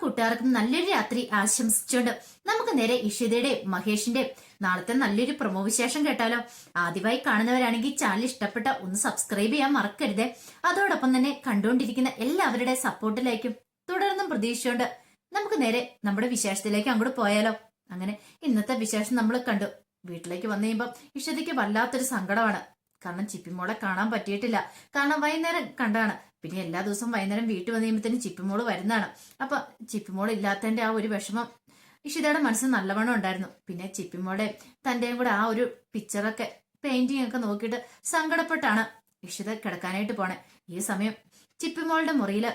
കൂട്ടുകാർക്കും നല്ലൊരു രാത്രി ആശംസിച്ചുകൊണ്ട് നമുക്ക് നേരെ ഇഷിതയുടെയും മഹേഷിന്റെയും നാളത്തെ നല്ലൊരു പ്രൊമോ വിശേഷം കേട്ടാലോ. ആദ്യമായി കാണുന്നവരാണെങ്കിൽ ചാനൽ ഇഷ്ടപ്പെട്ട ഒന്ന് സബ്സ്ക്രൈബ് ചെയ്യാൻ മറക്കരുത്. അതോടൊപ്പം തന്നെ കണ്ടുകൊണ്ടിരിക്കുന്ന എല്ലാവരുടെ സപ്പോർട്ടിലേക്കും തുടർന്നും പ്രതീക്ഷിച്ചുകൊണ്ട് നമുക്ക് നേരെ നമ്മുടെ വിശേഷത്തിലേക്ക് അങ്ങോട്ട് പോയാലോ. അങ്ങനെ ഇന്നത്തെ വിശേഷം നമ്മൾ കണ്ടു. വീട്ടിലേക്ക് വന്നു കഴിയുമ്പോൾ ഇഷിതയ്ക്ക് വല്ലാത്തൊരു സങ്കടമാണ്. കാരണം ചിപ്പിമോളെ കാണാൻ പറ്റിയിട്ടില്ല. കാരണം വൈകുന്നേരം കണ്ടാണ്. പിന്നെ എല്ലാ ദിവസവും വൈകുന്നേരം വീട്ടിൽ വന്നു കഴിയുമ്പോഴത്തേനും ചിപ്പിമോള് വരുന്നതാണ്. അപ്പൊ ചിപ്പിമോള് ഇല്ലാത്തതിന്റെ ആ ഒരു വിഷമം ഇഷിതയുടെ മനസ്സിൽ നല്ലവണ്ണം ഉണ്ടായിരുന്നു. പിന്നെ ചിപ്പിമോളെ തന്റെയും കൂടെ ആ ഒരു പിക്ചറൊക്കെ പെയിന്റിംഗ് ഒക്കെ നോക്കിയിട്ട് സങ്കടപ്പെട്ടാണ് ഇഷിത കിടക്കാനായിട്ട് പോണേ. ഈ സമയം ചിപ്പിമോളുടെ മുറിയില്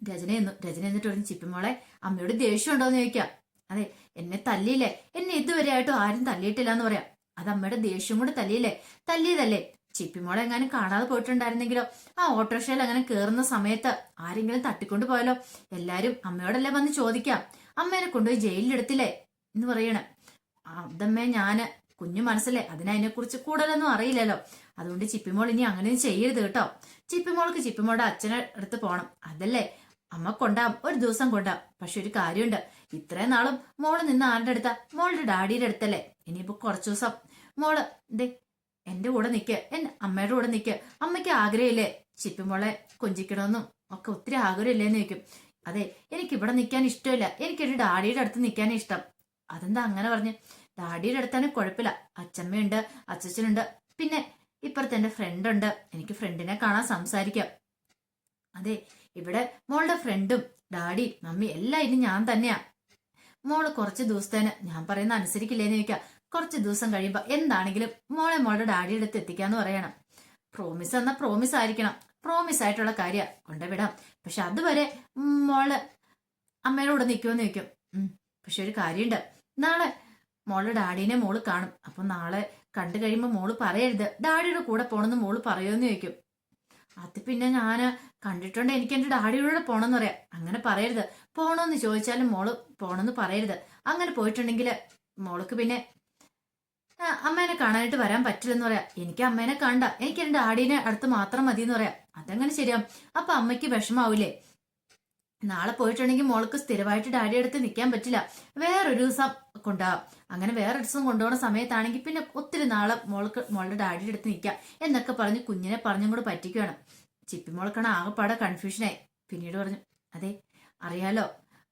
രചന എന്നിട്ട് പറഞ്ഞു, ചിപ്പിമോളെ അമ്മയോട് ദേഷ്യം ഉണ്ടോന്ന് ചോദിക്കാം. അതെ, എന്നെ തല്ലിയില്ലേ, എന്നെ ഇതുവരെ ആയിട്ടും ആരും തല്ലിയിട്ടില്ല എന്ന് പറയാം. അത് അമ്മയുടെ ദേഷ്യം കൊണ്ട് തല്ലിയതല്ലേ. ചിപ്പിമോളെ എങ്ങാനും കാണാതെ പോയിട്ടുണ്ടായിരുന്നെങ്കിലോ, ആ ഓട്ടോറിക്ഷയിൽ അങ്ങനെ കേറുന്ന സമയത്ത് ആരെങ്കിലും തട്ടിക്കൊണ്ടു പോയാലോ, എല്ലാരും അമ്മയോടല്ലേ വന്ന് ചോദിക്കാം, അമ്മേനെ കൊണ്ടുപോയി ജയിലിലെടുത്തില്ലേ എന്ന് പറയണേ. അതമ്മേ, ഞാന് കുഞ്ഞു മനസ്സല്ലേ, അതിനെ കുറിച്ച് കൂടുതലൊന്നും അറിയില്ലല്ലോ. അതുകൊണ്ട് ചിപ്പിമോൾ ഇനി അങ്ങനെയും ചെയ്യരുത് കേട്ടോ. ചിപ്പിമോൾക്ക് ചിപ്പിമോളുടെ അച്ഛനെ അടുത്ത് പോണം, അതല്ലേ അമ്മ കൊണ്ടാവും, ഒരു ദിവസം കൊണ്ടാവും. പക്ഷെ ഒരു കാര്യമുണ്ട്, ഇത്രയും നാളും മോള് നിന്ന് ആരുടെ അടുത്താ? മോളുടെ ഡാഡിയുടെ അടുത്തല്ലേ. ഇനിയിപ്പോ കുറച്ചു ദിവസം മോള് എന്റെ കൂടെ നിക്ക്, എന്റെ അമ്മയുടെ കൂടെ നിക്ക്. അമ്മയ്ക്ക് ആഗ്രഹമില്ലേ ചിപ്പിമോളെ കൊഞ്ചിക്കണമെന്നും ഒക്കെ ഒത്തിരി ആഗ്രഹമില്ലേന്ന് ചോദിക്കും. അതെ, എനിക്ക് ഇവിടെ നിൽക്കാൻ ഇഷ്ടമില്ല, എനിക്കൊരു ഡാഡിയുടെ അടുത്ത് നിൽക്കാനേ ഇഷ്ടം. അതെന്താ അങ്ങനെ പറഞ്ഞ്? ഡാഡിയുടെ അടുത്താനും കുഴപ്പമില്ല, അച്ഛമ്മയുണ്ട്, അച്ഛച്ചനുണ്ട്, പിന്നെ ഇപ്പുറത്തെ എന്റെ ഫ്രണ്ട് ഉണ്ട്, എനിക്ക് ഫ്രണ്ടിനെ കാണാൻ സംസാരിക്കാം. അതെ, ഇവിടെ മോളുടെ ഫ്രണ്ടും ഡാഡിയും മമ്മി എല്ലാം ഇനി ഞാൻ തന്നെയാ. മോള് കുറച്ച് ദിവസത്തേന് ഞാൻ പറയുന്ന അനുസരിക്കില്ലേന്ന് ചോദിക്കാം. കുറച്ച് ദിവസം കഴിയുമ്പോ എന്താണെങ്കിലും മോളുടെ ഡാഡിയുടെ അടുത്ത് എത്തിക്കാന്ന് പറയണം. പ്രോമിസ് എന്നാ പ്രോമിസ് ആയിരിക്കണം, പ്രോമിസ് ആയിട്ടുള്ള കാര്യം കൊണ്ടുവിടാം. പക്ഷെ അതുവരെ മോള് അമ്മയോട് നിൽക്കുമെന്ന് ചോദിക്കും. പക്ഷെ ഒരു കാര്യമുണ്ട്, നാളെ മോളുടെ ഡാഡീനെ മോള് കാണും. അപ്പൊ നാളെ കണ്ടു കഴിയുമ്പോ മോള് പറയരുത് ഡാഡിയുടെ കൂടെ പോണെന്ന് മോള് പറയുമെന്ന് ചോദിക്കും. അത് പിന്നെ ഞാന് കണ്ടിട്ടുണ്ട്, എനിക്ക് എന്റെ ഡാഡിയുടെ പോണെന്ന് പറയാം. അങ്ങനെ പറയരുത്, പോണോന്ന് ചോദിച്ചാലും മോള് പോണെന്ന് പറയരുത്. അങ്ങനെ പോയിട്ടുണ്ടെങ്കിൽ മോൾക്ക് പിന്നെ അമ്മേനെ കാണാനായിട്ട് വരാൻ പറ്റില്ലെന്ന് പറയാം. എനിക്ക് അമ്മേനെ കണ്ട, എനിക്ക് എന്റെ ഡാഡീനെ അടുത്ത് മാത്രം മതി എന്ന് പറയാം. അതങ്ങനെ ശരിയാവും. അപ്പൊ അമ്മയ്ക്ക് വിഷമാവൂലേ? നാളെ പോയിട്ടുണ്ടെങ്കിൽ മോൾക്ക് സ്ഥിരമായിട്ട് ഡാഡി അടുത്ത് നിൽക്കാൻ പറ്റില്ല, വേറൊരു ദിവസം കൊണ്ടുപോകാം. അങ്ങനെ വേറൊരു ദിവസം കൊണ്ടുപോകുന്ന സമയത്താണെങ്കിൽ പിന്നെ ഒത്തിരി നാളെ മോളുടെ ഡാഡിയുടെ അടുത്ത് നിൽക്കാം എന്നൊക്കെ പറഞ്ഞ് കുഞ്ഞിനെ പറഞ്ഞും കൂടെ പറ്റിക്കുകയാണ്. ചിപ്പിമോൾക്കാണ് ആകെപ്പാടെ കൺഫ്യൂഷനായി. പിന്നീട് പറഞ്ഞു, അതെ അറിയാലോ,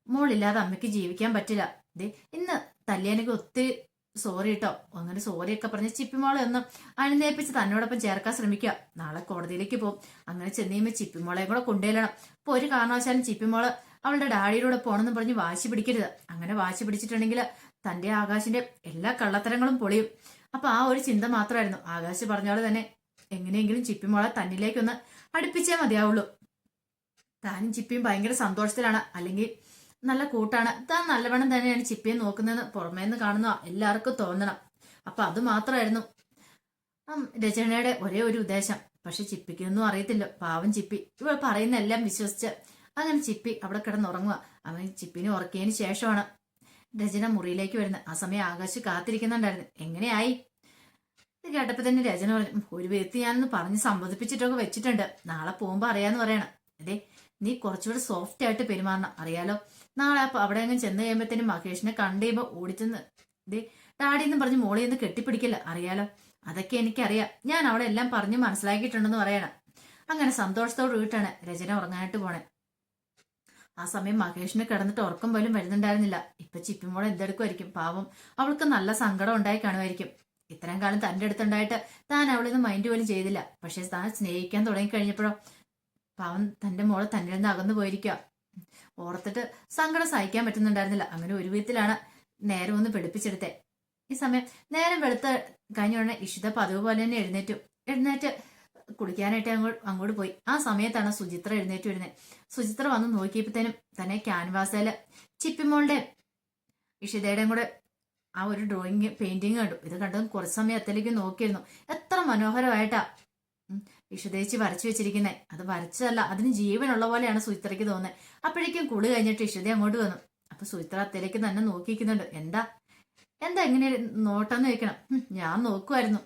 മോളില്ലാതെ അമ്മയ്ക്ക് ജീവിക്കാൻ പറ്റില്ല. അതെ, ഇന്ന് തല്ലിയാനൊക്കെ ഒത്തിരി സോറി കേട്ടോ. അങ്ങനെ സോറിയൊക്കെ പറഞ്ഞ് ചിപ്പിമോളെ ഒന്ന് അണിനേപ്പിച്ച് തന്നോടൊപ്പം ചേർക്കാൻ ശ്രമിക്കുക. നാളെ കോടതിയിലേക്ക് പോകും. അങ്ങനെ ചെന്ന് കഴിയുമ്പോൾ ചിപ്പിമോളെയും കൂടെ കൊണ്ടുവരണം. അപ്പൊ ഒരു കാരണവശാലും ചിപ്പിമോള് അവളുടെ ഡാഡിയുടെ പോണെന്ന് പറഞ്ഞ് വാശി പിടിക്കരുത്. അങ്ങനെ വാശി പിടിച്ചിട്ടുണ്ടെങ്കിൽ തന്റെ ആകാശിന്റെ എല്ലാ കള്ളത്തരങ്ങളും പൊളിയും. അപ്പൊ ആ ഒരു ചിന്ത മാത്രമായിരുന്നു. ആകാശ് പറഞ്ഞോളെ തന്നെ എങ്ങനെയെങ്കിലും ചിപ്പിമോളെ തന്നിലേക്കൊന്ന് അടുപ്പിച്ചേ മതിയാവുള്ളൂ. താനും ചിപ്പിയും ഭയങ്കര സന്തോഷത്തിലാണ്, അല്ലെങ്കിൽ നല്ല കൂട്ടാണ്. താൻ നല്ലവണ്ണം തന്നെയാണ് ചിപ്പിയെ നോക്കുന്നതെന്ന് പുറമേന്ന് കാണുന്ന എല്ലാവർക്കും തോന്നണം. അപ്പൊ അത് മാത്രമായിരുന്നു രചനയുടെ ഒരേ ഒരു ഉദ്ദേശം. പക്ഷെ ചിപ്പിക്കൊന്നും അറിയത്തില്ല. പാവം ചിപ്പി ഇവൾ പറയുന്ന എല്ലാം വിശ്വസിച്ച് അങ്ങനെ ചിപ്പി അവിടെ കിടന്നുറങ്ങുക. അവൻ ചിപ്പിനെ ഉറക്കിയതിന് ശേഷമാണ് രചന മുറിയിലേക്ക് വരുന്നത്. ആ സമയം ആകാശ് കാത്തിരിക്കുന്നുണ്ടായിരുന്നു. എങ്ങനെയായി? ഇത് കേട്ടപ്പോ തന്നെ രചന പറഞ്ഞു, ഒരു വ്യക്തി ഞാനൊന്ന് പറഞ്ഞ് സമ്മതിപ്പിച്ചിട്ടൊക്കെ വെച്ചിട്ടുണ്ട്, നാളെ പോകുമ്പോ അറിയാന്ന് പറയണം. അതെ, നീ കുറച്ചുകൂടെ സോഫ്റ്റ് ആയിട്ട് പെരുമാറണം, അറിയാലോ. നാളെ അപ്പൊ അവിടെ അങ്ങ് ചെന്ന് കഴിയുമ്പോഴത്തേനും മഹേഷിനെ കണ്ടു കഴിയുമ്പോ ഓടിച്ചെന്ന് ഡാഡിന്ന് പറഞ്ഞ് മോളെ ഒന്ന് കെട്ടിപ്പിടിക്കില്ല, അറിയാലോ. അതൊക്കെ എനിക്കറിയാം, ഞാൻ അവിടെ എല്ലാം പറഞ്ഞ് മനസ്സിലാക്കിയിട്ടുണ്ടെന്ന് പറയണം. അങ്ങനെ സന്തോഷത്തോട് വീട്ടാണ് രചന ഉറങ്ങാനായിട്ട് പോണേ. ആ സമയം മഹേഷിന് കിടന്നിട്ട് ഉറക്കം പോലും വരുന്നുണ്ടായിരുന്നില്ല. ഇപ്പൊ ചിപ്പിമോളെ എന്തെടുക്കുമായിരിക്കും? പാവം, അവൾക്ക് നല്ല സങ്കടം ഉണ്ടായി കാണുമായിരിക്കും. ഇത്രയും കാലം തന്റെ അടുത്തുണ്ടായിട്ട് താൻ അവളിന്ന് മൈൻഡ് പോലും ചെയ്തില്ല. പക്ഷെ താൻ സ്നേഹിക്കാൻ തുടങ്ങി കഴിഞ്ഞപ്പോഴോ പാവം തന്റെ മോള് തന്നിൽ നിന്ന് അകന്നു പോയിരിക്കുക. ഓർത്തിട്ട് സങ്കടം സഹിക്കാൻ പറ്റുന്നുണ്ടായിരുന്നില്ല. അങ്ങനെ ഒരു വിധത്തിലാണ് നേരം ഒന്ന് വെളുപ്പിച്ചെടുത്തേ. ഈ സമയം നേരം വെളുത്ത കഴിഞ്ഞ ഉടനെ ഇഷിത പതിവ് പോലെ തന്നെ എഴുന്നേറ്റ് കുളിക്കാനായിട്ട് അങ്ങോട്ട് പോയി. ആ സമയത്താണ് സുചിത്ര എഴുന്നേറ്റ് വരുന്നത്. സുചിത്ര വന്ന് നോക്കിയപ്പോഴത്തേനും തന്നെ ക്യാൻവാസില് ചിപ്പിമോളുടെ ഇഷിതയുടെയും കൂടെ ആ ഒരു ഡ്രോയിങ് പെയിന്റിങ് കണ്ടു. ഇത് കണ്ടതും കുറച്ച് സമയം അത്തേക്ക് നോക്കിയിരുന്നു. എത്ര മനോഹരമായിട്ടാ ഇഷിതേച്ചി വരച്ചു വെച്ചിരിക്കുന്നത്. അത് വരച്ചതല്ല, അതിന് ജീവനുള്ള പോലെയാണ് സുചിത്രയ്ക്ക് തോന്നുന്നത്. അപ്പോഴേക്കും കുളി കഴിഞ്ഞിട്ട് ഇഷിത അങ്ങോട്ട് വന്നു. അപ്പൊ സുചിത്ര അത്തേലേക്ക് തന്നെ നോക്കിക്കുന്നുണ്ട്. എന്താ എങ്ങനെ നോട്ടെന്ന് വെക്കണം? ഞാൻ നോക്കുമായിരുന്നു,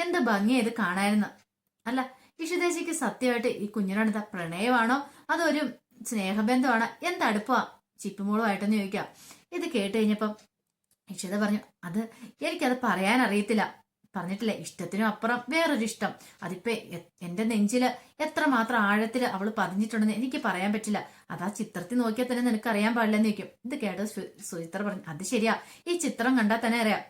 എന്ത് ഭംഗിയാ ഇത് കാണായിരുന്നു. അല്ല ഇഷിതേച്ചിക്ക് സത്യമായിട്ട് ഈ കുഞ്ഞിനോട് എന്താ പ്രണയമാണോ അതോ ഒരു സ്നേഹബന്ധമാണ്, എന്തടുപ്പാ ചിപ്പിമോളുമായിട്ടെന്ന് ചോദിക്കാം. ഇത് കേട്ട് കഴിഞ്ഞപ്പം ഇഷിത പറഞ്ഞു, അത് എനിക്കത് പറയാൻ അറിയത്തില്ല. പറഞ്ഞിട്ടില്ലേ, ഇഷ്ടത്തിനും അപ്പുറം വേറൊരു ഇഷ്ടം. അതിപ്പോ എന്റെ നെഞ്ചില് എത്രമാത്രം ആഴത്തില് അവള് പതിഞ്ഞിട്ടുണ്ടെന്ന് എനിക്ക് പറയാൻ പറ്റില്ല. അതാ ചിത്രത്തിൽ നോക്കിയാൽ തന്നെ നിനക്ക് അറിയാൻ പാടില്ലെന്ന് ചോദിക്കും. ഇത് കേട്ട് സുചിത്ര പറഞ്ഞു, അത് ശരിയാ, ഈ ചിത്രം കണ്ടാൽ തന്നെ അറിയാം.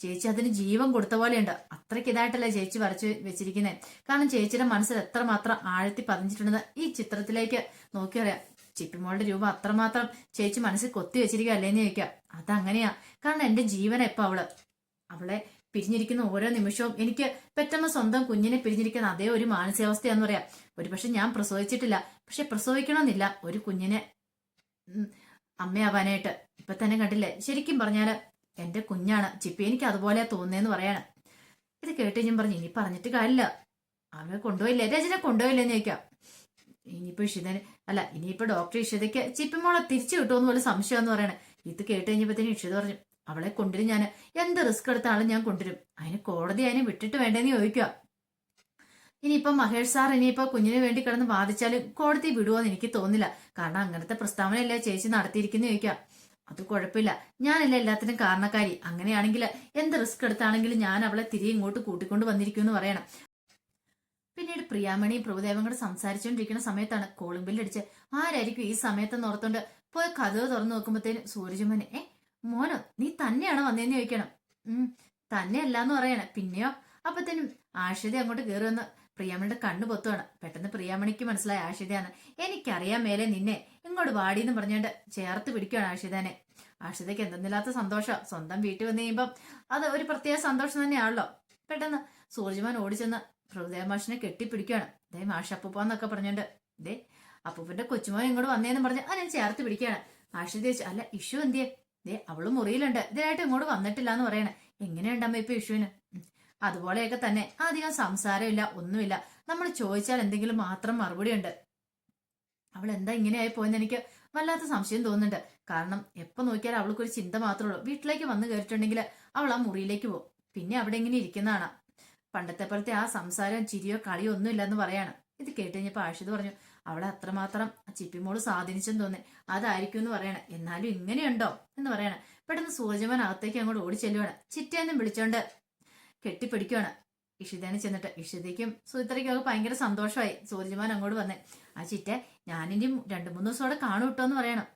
ചേച്ചി അതിന് ജീവൻ കൊടുത്ത പോലെയുണ്ട്. അത്രയ്ക്ക് ഇതായിട്ടല്ലേ ചേച്ചി വരച്ചു വെച്ചിരിക്കുന്നത്. കാരണം ചേച്ചിയുടെ മനസ്സിൽ എത്രമാത്രം ആഴത്തി പതിഞ്ഞിട്ടുണ്ടെന്ന് ഈ ചിത്രത്തിലേക്ക് നോക്കിയറിയാം. ചിപ്പിമോളുടെ രൂപം അത്രമാത്രം ചേച്ചി മനസ്സിൽ കൊത്തി വെച്ചിരിക്കുക അല്ലേന്ന് ചോദിക്കാം. അതങ്ങനെയാ, കാരണം എന്റെ ജീവന ഇപ്പൊ അവളെ പിരിഞ്ഞിരിക്കുന്ന ഓരോ നിമിഷവും എനിക്ക് പെട്ടെന്ന് സ്വന്തം കുഞ്ഞിനെ പിരിഞ്ഞിരിക്കുന്ന അതേ ഒരു മാനസികാവസ്ഥയാന്ന് പറയാം. ഒരു പക്ഷെ ഞാൻ പ്രസവിച്ചിട്ടില്ല, പക്ഷെ പ്രസവിക്കണമെന്നില്ല ഒരു കുഞ്ഞിനെ അമ്മയാവാനായിട്ട്. ഇപ്പൊ തന്നെ കണ്ടില്ലേ, ശരിക്കും പറഞ്ഞാല് എന്റെ കുഞ്ഞാണ് ചിപ്പി, എനിക്ക് അതുപോലെ തോന്നുന്നേന്ന് പറയാണ്. ഇത് കേട്ട് ഞാൻ പറഞ്ഞു, ഇനി പറഞ്ഞിട്ട് കാര്യമില്ല, അവനെ കൊണ്ടുപോയില്ലേ, രചന കൊണ്ടുപോയില്ലെന്ന് ചോദിക്കാം. ഇനിയിപ്പോ ഇഷിതന് ഇനിയിപ്പോ ഡോക്ടർ ഇഷിതയ്ക്ക് ചിപ്പിമോളെ തിരിച്ചു കിട്ടുമെന്ന് പോലെ സംശയം എന്ന് പറയണേ. ഇത് കേട്ട് കഴിഞ്ഞപ്പോഴത്തേനും ഇഷിത പറഞ്ഞു, അവളെ കൊണ്ടുവരും, ഞാൻ എന്ത് റിസ്ക് എടുത്താലും ഞാൻ കൊണ്ടുവരും. അതിന് കോടതി അതിനെ വിട്ടിട്ട് വേണ്ടേന്ന് ചോദിക്കുക. ഇനിയിപ്പോ മഹേഷ് സാർ ഇനിയിപ്പോ കുഞ്ഞിന് വേണ്ടി കിടന്ന് വാദിച്ചാലും കോടതി വിടുവോന്ന് എനിക്ക് തോന്നില്ല. കാരണം അങ്ങനത്തെ പ്രസ്താവനയല്ലേ ചേച്ചി നടത്തിയിരിക്കുന്നു ചോദിക്കാം. അത് കുഴപ്പമില്ല, ഞാനല്ല എല്ലാത്തിനും കാരണക്കാരി. അങ്ങനെയാണെങ്കിൽ എന്ത് റിസ്ക് എടുത്താണെങ്കിലും ഞാൻ അവളെ തിരികെ ഇങ്ങോട്ട് കൂട്ടിക്കൊണ്ട് വന്നിരിക്കുമെന്ന് പറയണം. പിന്നീട് പ്രിയാമണിയും പ്രഭുദേവൻ കൂടെ സംസാരിച്ചുകൊണ്ടിരിക്കുന്ന സമയത്താണ് കോളിംഗ് ബെല്ലടിച്ച്. ആരായിരിക്കും ഈ സമയത്തെന്ന് ഓർത്തോണ്ട് പോയി കഥവ് തുറന്നു നോക്കുമ്പോഴത്തേനും സൂരജുമോനെ, മോനോ നീ തന്നെയാണോ വന്നേന്ന് ചോദിക്കണം. തന്നെയല്ലാന്ന് പറയണേ. പിന്നെയോ? അപ്പത്തേനും ആഷിത അങ്ങോട്ട് കയറി വന്ന് പ്രിയാമണിയുടെ കണ്ണു പൊത്തുവാണ്. പെട്ടെന്ന് പ്രിയാമണിക്ക് മനസ്സിലായ ആഷിതയാണ്. എനിക്കറിയാൻ മേലെ നിന്നെ, ഇങ്ങോട്ട് വാടിയെന്ന് പറഞ്ഞുകൊണ്ട് ചേർത്ത് പിടിക്കുകയാണ് ആഷിതനെ. ആഷിതയ്ക്ക് എന്തെന്നില്ലാത്ത സന്തോഷം. സ്വന്തം വീട്ടിൽ വന്നു കഴിയുമ്പം അത് ഒരു പ്രത്യേക സന്തോഷം തന്നെയാണല്ലോ. പെട്ടെന്ന് സൂരജ്മാൻ ഓടിച്ചെന്ന് പ്രഭുദേവ മാഷിനെ കെട്ടിപ്പിടിക്കുകയാണ്. ദേ മാഷ് അപ്പൂപ്പാന്നൊക്കെ പറഞ്ഞോണ്ട്, ദേ അപ്പൂപ്പന്റെ കൊച്ചുമോൻ ഇങ്ങോട്ട് വന്നേന്ന് പറഞ്ഞ് അതിനെ ചേർത്ത് പിടിക്കുകയാണ്. ആഷിത ചോദിച്ചു, അല്ല ഇഷു എന്തിയെ? ദേ അവള് മുറിയിലുണ്ട്, ഇതിനായിട്ട് ഇങ്ങോട്ട് വന്നിട്ടില്ല എന്ന് പറയണേ. എങ്ങനെയുണ്ടമ്മ ഇപ്പൊ ഇഷുവിന്? അതുപോലെയൊക്കെ തന്നെ, അധികം സംസാരമില്ല, ഒന്നുമില്ല. നമ്മൾ ചോദിച്ചാൽ എന്തെങ്കിലും മാത്രം മറുപടി ഉണ്ട്. അവൾ എന്താ ഇങ്ങനെയായി പോയെന്ന് എനിക്ക് വല്ലാത്ത സംശയം തോന്നുന്നുണ്ട്. കാരണം എപ്പോ നോക്കിയാലും അവൾക്കൊരു ചിന്ത മാത്രമേ ഉള്ളൂ. വീട്ടിലേക്ക് വന്നു കയറിയിട്ടുണ്ടെങ്കിൽ അവൾ ആ മുറിയിലേക്ക് പോകും, പിന്നെ അവിടെ ഇങ്ങനെ ഇരിക്കുന്നതാണ്. പണ്ടത്തെ പോലത്തെ ആ സംസാരം ചിരിയോ കളിയോ ഒന്നും ഇല്ലെന്ന് പറയാണ്. ഇത് കേട്ട് കഴിഞ്ഞപ്പോ ആഷിത് പറഞ്ഞു, അവളെ അത്രമാത്രം ചിപ്പിമോള് സ്വാധീനിച്ചെന്ന് തോന്നി, അതായിരിക്കും എന്ന് പറയണേ. എന്നാലും ഇങ്ങനെയുണ്ടോ എന്ന് പറയണേ. പെട്ടെന്ന് സൂരജമാൻ അകത്തേക്ക് അങ്ങോട്ട് ഓടി ചെല്ലുവാണ്. ചിറ്റയെന്നും വിളിച്ചോണ്ട് കെട്ടിപ്പിടിക്കുവാണ്. ഇഷിതേനെ ചെന്നിട്ട് ഇഷിതയ്ക്കും സുചിത്രയ്ക്കും ഒക്കെ ഭയങ്കര സന്തോഷമായി. സൂരജമാൻ അങ്ങോട്ട് വന്നേ, ആ ചിറ്റെ ഞാനിനി 2-3 ദിവസം അവിടെ കാണും കേട്ടോ എന്ന് പറയണം.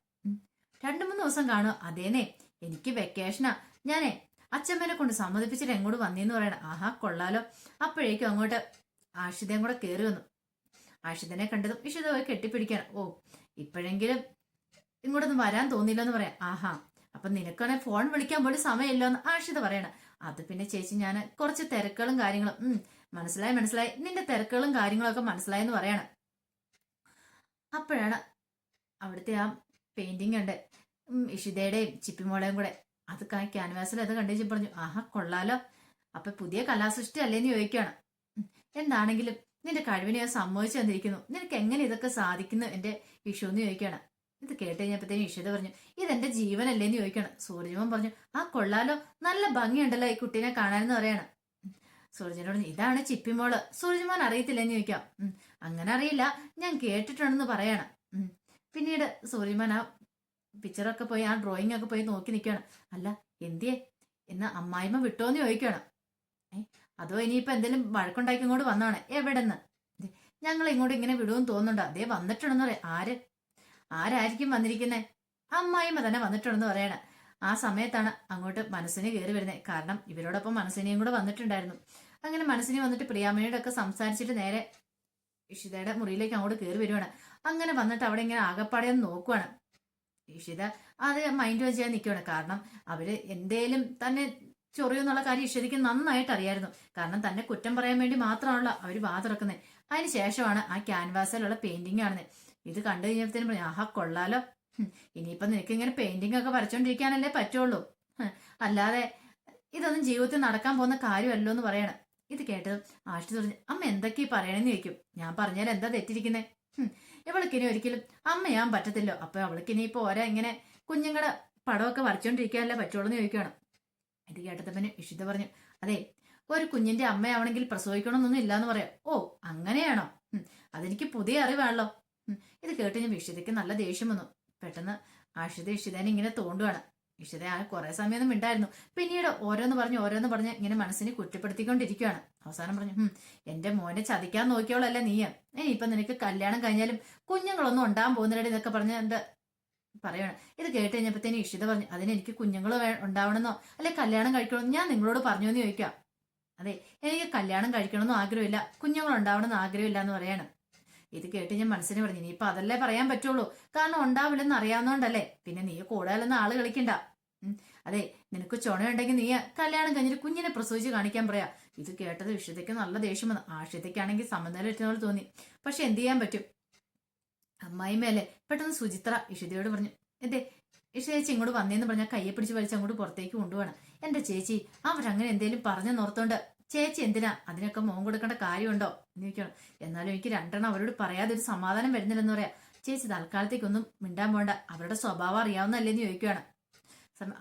2-3 ദിവസം കാണും? അതേനെ, എനിക്ക് വെക്കേഷനാ, ഞാനേ അച്ഛമ്മേനെ കൊണ്ട് സമ്മതിപ്പിച്ചിട്ട് എങ്ങോട്ട് വന്നേന്ന് പറയണം. ആഹാ കൊള്ളാലോ. അപ്പോഴേക്കും അങ്ങോട്ട് ആഷിതയും കൂടെ കയറി വന്നു. ആഷിതനെ കണ്ടതും ഇഷിത പോയി കെട്ടിപ്പിടിക്കാൻ. ഓ ഇപ്പോഴെങ്കിലും ഇങ്ങോട്ടൊന്നും വരാൻ തോന്നിയില്ലെന്ന് പറയാം. ആഹാ, അപ്പൊ നിനക്കാണെ ഫോൺ വിളിക്കാൻ പോലും സമയമില്ലോ എന്ന് ആഷിത പറയണം. അത് പിന്നെ ചേച്ചി ഞാൻ കുറച്ച് തിരക്കുകളും കാര്യങ്ങളും. മനസ്സിലായി, നിന്റെ തിരക്കുകളും കാര്യങ്ങളൊക്കെ മനസ്സിലായെന്ന് പറയാണ്. അപ്പോഴാണ് അവിടുത്തെ ആ പെയിന്റിംഗ് ഉണ്ട്, ഇഷിതയുടെയും ചിപ്പിമോളയും കൂടെ. അത് ക്യാൻവാസിൽ അത് കണ്ടു പറഞ്ഞു, ആഹാ കൊള്ളാലോ, അപ്പൊ പുതിയ കലാസൃഷ്ടി അല്ലേന്ന് ചോദിക്കുകയാണ്. എന്താണെങ്കിലും നിന്റെ കഴിവിനെ ഞാൻ സമ്മതിച്ചു തന്നിരിക്കുന്നു, നിനക്ക് എങ്ങനെ ഇതൊക്കെ സാധിക്കുന്നു എന്റെ ഇഷു എന്ന് ചോദിക്കുകയാണ്. ഇത് കേട്ട് കഴിഞ്ഞപ്പോഴത്തേനും ഇഷിത പറഞ്ഞു, ഇതെന്റെ ജീവനല്ലേന്ന് ചോദിക്കണം. സൂരജമോൻ പറഞ്ഞു, ആ കൊള്ളാലോ, നല്ല ഭംഗിയുണ്ടല്ലോ ഈ കുട്ടീനെ കാണാനെന്ന് പറയാണ്. സൂരജനോട്, ഇതാണ് ചിപ്പിമോള്, സൂരജമോൻ അറിയത്തില്ലെന്ന് ചോദിക്കാം. അങ്ങനെ അറിയില്ല, ഞാൻ കേട്ടിട്ടുണ്ടെന്ന് പറയാണ്. പിന്നീട് സൂര്യമാൻ ആ പിക്ചറൊക്കെ പോയി, ആ ഡ്രോയിങ് ഒക്കെ പോയി നോക്കി നിൽക്കുകയാണ്. അല്ല എന്തിയെ എന്നാ അമ്മായിമ്മ വിട്ടോന്ന് ചോദിക്കുകയാണ്. അതോ ഇനിയിപ്പോ എന്തെങ്കിലും വഴക്കുണ്ടാക്കി ഇങ്ങോട്ട് വന്നാണ്? എവിടെന്ന്? ഞങ്ങൾ ഇങ്ങോട്ട് ഇങ്ങനെ വിടുമെന്ന് തോന്നുന്നുണ്ടോ? അതേ വന്നിട്ടുണ്ടെന്ന് പറയാം. ആരായിരിക്കും വന്നിരിക്കുന്നേ? അമ്മായിമ്മ തന്നെ വന്നിട്ടുണ്ടെന്ന് പറയണേ. ആ സമയത്താണ് അങ്ങോട്ട് മനസ്സിനെ കയറി വരുന്നത്. കാരണം ഇവരോടൊപ്പം മനസ്സിനെയും കൂടെ വന്നിട്ടുണ്ടായിരുന്നു. അങ്ങനെ മനസ്സിനെ വന്നിട്ട് പ്രിയാമണിയോട് ഒക്കെ സംസാരിച്ചിട്ട് നേരെ ഇഷിതയുടെ മുറിയിലേക്ക് അങ്ങോട്ട് കയറി വരുവാണ്. അങ്ങനെ വന്നിട്ട് അവിടെ ഇങ്ങനെ ആകപ്പാടെ ഒന്ന് നോക്കുവാണ്. ഇഷിത അത് മൈൻഡ് വെച്ച് ചെയ്യാൻ നിൽക്കുവാണ്. കാരണം അവര് എന്തേലും തന്നെ ചൊറിയെന്നുള്ള കാര്യം ഇഷിതയ്ക്ക് നന്നായിട്ട് അറിയായിരുന്നു. കാരണം തന്നെ കുറ്റം പറയാൻ വേണ്ടി മാത്രമാണല്ലോ അവര് വാതിറക്കുന്നത്. അതിന് ശേഷമാണ് ആ ക്യാൻവാസിലുള്ള പെയിന്റിംഗ് ആണെന്ന്. ഇത് കണ്ടു കഴിഞ്ഞപ്പോഴത്തേനും പറഞ്ഞു, ആഹാ കൊള്ളാലോ, ഇനിയിപ്പൊ നിനക്ക് ഇങ്ങനെ പെയിന്റിംഗ് ഒക്കെ വരച്ചോണ്ടിരിക്കാനല്ലേ പറ്റുള്ളൂ, അല്ലാതെ ഇതൊന്നും ജീവിതത്തിൽ നടക്കാൻ പോകുന്ന കാര്യമല്ലോ എന്ന് പറയണം. ഇത് കേട്ടതും ആഷ്ടി പറഞ്ഞു, അമ്മ എന്തൊക്കെയാ പറയണെന്ന് ചോദിക്കും. ഞാൻ പറഞ്ഞാൽ എന്താ തെറ്റിരിക്കുന്നേ? ഇവൾക്കിനി ഒരിക്കലും അമ്മയാൻ പറ്റത്തില്ലോ. അപ്പൊ അവൾക്കിനി ഇപ്പൊ ഓരോ ഇങ്ങനെ കുഞ്ഞുങ്ങളുടെ പടമൊക്കെ വരച്ചോണ്ടിരിക്കാനല്ലേ പറ്റുള്ളൂ എന്ന് ചോദിക്കുകയാണ്. ഇത് കേട്ടതപ്പന് ഇഷിത പറഞ്ഞു, അതെ ഒരു കുഞ്ഞിന്റെ അമ്മയാവണമെങ്കിൽ പ്രസവിക്കണമെന്നൊന്നും ഇല്ലാന്ന് പറയാം. ഓ അങ്ങനെയാണോ? അതെനിക്ക് പുതിയ അറിവാണല്ലോ. ഇത് കേട്ട് ഞാൻ ഇഷിതയ്ക്ക് നല്ല ദേഷ്യം വന്നു. പെട്ടെന്ന് ഇഷിതേനെ ഇങ്ങനെ തോണ്ടുവാണ്. ഇഷിത ആ കുറെ സമയമൊന്നും മിണ്ടായിരുന്നു. പിന്നീട് ഓരോന്ന് പറഞ്ഞ് ഇങ്ങനെ മനസ്സിനെ കുറ്റപ്പെടുത്തിക്കൊണ്ടിരിക്കുകയാണ്. അവസാനം പറഞ്ഞു, എന്റെ മോനെ ചതിക്കാൻ നോക്കിയോളല്ലേ നീ. ഇനിയിപ്പൊ നിനക്ക് കല്യാണം കഴിഞ്ഞാലും കുഞ്ഞുങ്ങളൊന്നും ഉണ്ടാകാൻ പോകുന്നില്ലടി എന്നൊക്കെ പറഞ്ഞ് എന്റെ പറയാണ്. ഇത് കേട്ട് കഴിഞ്ഞപ്പോഴത്തേന് ഇഷിത പറഞ്ഞു, അതിനെനിക്ക് കുഞ്ഞുങ്ങൾ ഉണ്ടാവണമെന്നോ അല്ലെ കല്യാണം കഴിക്കണമെന്നോ ഞാൻ നിങ്ങളോട് പറഞ്ഞു എന്ന് ചോദിക്കാം. അതെ, എനിക്ക് കല്യാണം കഴിക്കണമെന്നും ആഗ്രഹമില്ല, കുഞ്ഞുങ്ങൾ ഉണ്ടാവണമെന്ന് ആഗ്രഹമില്ല എന്ന് പറയാണ്. ഇത് കേട്ട് ഞാൻ മനസ്സിന് പറഞ്ഞു, ഇനിയിപ്പൊ അതല്ലേ പറയാൻ പറ്റുള്ളൂ, കാരണം ഉണ്ടാവില്ലെന്ന് അറിയാവുന്നോണ്ടല്ലേ. പിന്നെ നീ കൂടുതലൊന്നും ആള് കളിക്കണ്ട. അതെ, നിനക്ക് ചുണയുണ്ടെങ്കിൽ നീ കല്യാണം കഴിഞ്ഞിട്ട് കുഞ്ഞിനെ പ്രസവിച്ച് കാണിക്കാൻ പറയാ. ഇത് കേട്ടത് ഇഷിതയ്ക്ക് നല്ല ദേഷ്യം വന്നു. ആഷിതയ്ക്കാണെങ്കിൽ സമനില ഇട്ടുന്ന പോലെ തോന്നി. പക്ഷെ എന്ത് ചെയ്യാൻ പറ്റും, അമ്മായിമേലെ. പെട്ടെന്ന് സുചിത്ര ഇഷിതയോട് പറഞ്ഞു, എന്തേ ചേച്ചി ഇങ്ങോട്ട് വന്നേന്ന് പറഞ്ഞാൽ കയ്യെ പിടിച്ച് വലിച്ച് അങ്ങോട്ട് പുറത്തേക്ക് കൊണ്ടുപോകണം. എന്റെ ചേച്ചി അവരങ്ങനെ എന്തേലും പറഞ്ഞു നോർത്തോണ്ട് ചേച്ചി എന്തിനാ അതിനൊക്കെ മോൻ കൊടുക്കേണ്ട കാര്യമുണ്ടോ എന്ന് ചോദിക്കണം. എന്നാലും എനിക്ക് രണ്ടെണ്ണം അവരോട് പറയാതെ ഒരു സമാധാനം വരുന്നില്ലെന്ന് പറയാം. ചേച്ചി തൽക്കാലത്തേക്കൊന്നും മിണ്ടാൻ പോണ്ട, അവരുടെ സ്വഭാവം അറിയാവുന്നല്ലേന്ന് ചോദിക്കുകയാണ്.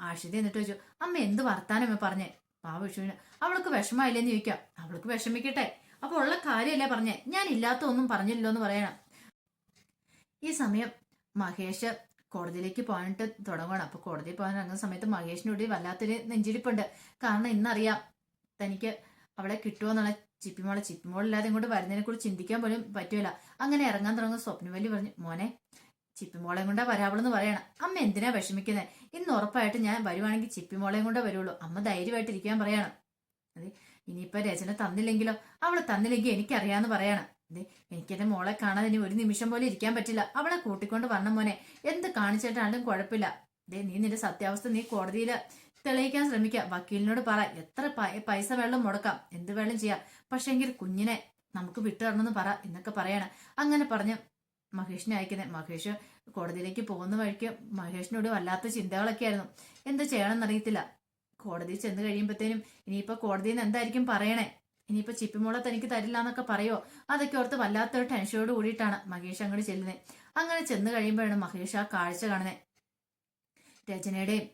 ആഷിത എന്നിട്ട് ചോദിച്ചു, അമ്മ എന്ത് വർത്താനമ്മ പറഞ്ഞേ. പാവ വിഷുവിന് അവൾക്ക് വിഷമമായില്ലെന്ന് ചോദിക്കാം. അവൾക്ക് വിഷമിക്കട്ടെ, അപ്പൊ ഉള്ള കാര്യമല്ലേ പറഞ്ഞേ, ഞാൻ ഇല്ലാത്ത ഒന്നും പറഞ്ഞില്ലല്ലോ എന്ന് പറയണം. ഈ സമയം മഹേഷ് കോടതിയിലേക്ക് പോകാനായിട്ട് തുടങ്ങണം. അപ്പൊ കോടതിയിൽ പോകാൻ ഇറങ്ങുന്ന സമയത്ത് മഹേഷിനോട് വല്ലാത്തൊരു നെഞ്ചിരിപ്പുണ്ട്. കാരണം ഇന്നറിയാം തനിക്ക് അവളെ കിട്ടുമോന്നുള്ള. ചിപ്പിമോളില്ലാതെ ഇങ്ങോട്ട് വരുന്നതിനെ കുറിച്ച് ചിന്തിക്കാൻ പോലും പറ്റൂല. അങ്ങനെ ഇറങ്ങാൻ തുടങ്ങുന്ന സ്വപ്നവല്ലി പറഞ്ഞു, മോനെ ചിപ്പിമോളെയും കൊണ്ടാ വരാവളെന്ന് പറയണം. അമ്മ എന്തിനാ വിഷമിക്കുന്നത്, ഇന്ന് ഉറപ്പായിട്ട് ഞാൻ വരുവാണെങ്കിൽ ചിപ്പിമോളെയും കൊണ്ടേ വരുള്ളൂ, അമ്മ ധൈര്യമായിട്ട് ഇരിക്കാൻ പറയണം. അതെ, ഇനിയിപ്പൊ രചന തന്നില്ലെങ്കിലോ, അവള് തന്നില്ലെങ്കിൽ എനിക്കറിയാന്ന് പറയണം. അതെ, എനിക്കെന്റെ മോളെ കാണാൻ ഇനി ഒരു നിമിഷം പോലും ഇരിക്കാൻ പറ്റില്ല, അവളെ കൂട്ടിക്കൊണ്ട് വരണം മോനെ, എന്ത് കാണിച്ചിട്ടാണെങ്കിലും കുഴപ്പമില്ല. അതെ, നീ നിന്റെ സത്യാവസ്ഥ നീ കോടതിയിൽ തെളിയിക്കാൻ ശ്രമിക്കുക, വക്കീലിനോട് പറ, എത്ര പൈസ വെള്ളം മുടക്കാം, എന്ത് വെള്ളം ചെയ്യാം, പക്ഷെങ്കിൽ കുഞ്ഞിനെ നമുക്ക് വിട്ടുതരണമെന്ന് പറ എന്നൊക്കെ പറയണം. അങ്ങനെ പറഞ്ഞ് മഹേഷിനെ അയക്കുന്നത്. മഹേഷ് കോടതിയിലേക്ക് പോകുന്ന വഴിക്ക് മഹേഷിനോട് വല്ലാത്ത ചിന്തകളൊക്കെ ആയിരുന്നു. എന്ത് ചെയ്യണമെന്നറിയത്തില്ല. കോടതിയിൽ ചെന്ന് കഴിയുമ്പോഴത്തേനും ഇനിയിപ്പോ കോടതിയിൽ നിന്ന് എന്തായിരിക്കും പറയണേ, ഇനിയിപ്പോ ചിപ്പിമോളെ തനിക്ക് തരില്ല എന്നൊക്കെ പറയോ, അതൊക്കെ ഓർത്ത് വല്ലാത്തൊരു ടെൻഷനോട് കൂടിയിട്ടാണ് മഹേഷ് അങ്ങോട്ട് ചെല്ലുന്നത്. അങ്ങനെ ചെന്ന് കഴിയുമ്പോഴാണ് മഹേഷ് ആ കാഴ്ച കാണുന്നത്. രചനയുടെയും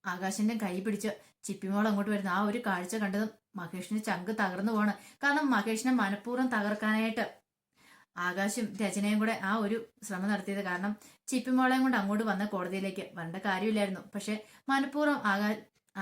ആകാശിന്റെയും കൈ പിടിച്ച് ചിപ്പിമോൾ അങ്ങോട്ട് വരുന്ന ആ ഒരു കാഴ്ച കണ്ടതും മഹേഷിന് ചങ്ക് തകർന്നു പോണ്. കാരണം മഹേഷിനെ മനഃപൂർവ്വം തകർക്കാനായിട്ട് ആകാശും രചനയും കൂടെ ആ ഒരു ശ്രമം നടത്തിയത്. കാരണം ചിപ്പിമോളെയും കൊണ്ട് അങ്ങോട്ട് വന്ന കോടതിയിലേക്ക് വരേണ്ട കാര്യമില്ലായിരുന്നു. പക്ഷെ മനഃപൂർവ്വം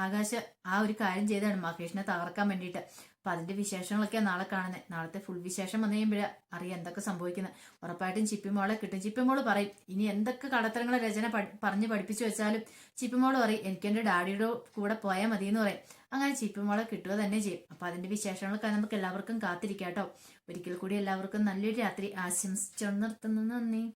ആകാശ് ആ ഒരു കാര്യം ചെയ്താണ് മഹേഷിനെ തകർക്കാൻ വേണ്ടിയിട്ട്. അപ്പൊ അതിന്റെ വിശേഷങ്ങളൊക്കെ നാളെ കാണുന്നത്. നാളത്തെ ഫുൾ വിശേഷം വന്നു കഴിയുമ്പോഴേ അറിയാം എന്തൊക്കെ സംഭവിക്കുന്നത്. ഉറപ്പായിട്ടും ചിപ്പിമോളെ കിട്ടും. ചിപ്പിമോള് പറയും ഇനി എന്തൊക്കെ കടത്തരങ്ങളെ രചന പറഞ്ഞ് പഠിപ്പിച്ചു വെച്ചാലും ചിപ്പിമോള് പറയും എനിക്ക് എന്റെ ഡാഡിയുടെ കൂടെ പോയാൽ മതി എന്ന് പറയും. അങ്ങനെ ചിപ്പിമോളെ കിട്ടുക തന്നെ ചെയ്യും. അപ്പൊ അതിന്റെ വിശേഷങ്ങളൊക്കെ നമുക്ക് എല്ലാവർക്കും കാത്തിരിക്കാം കേട്ടോ. ഒരിക്കൽ കൂടി എല്ലാവർക്കും നല്ലൊരു രാത്രി ആശംസിച്ചു നിർത്തുന്നു. നന്ദി.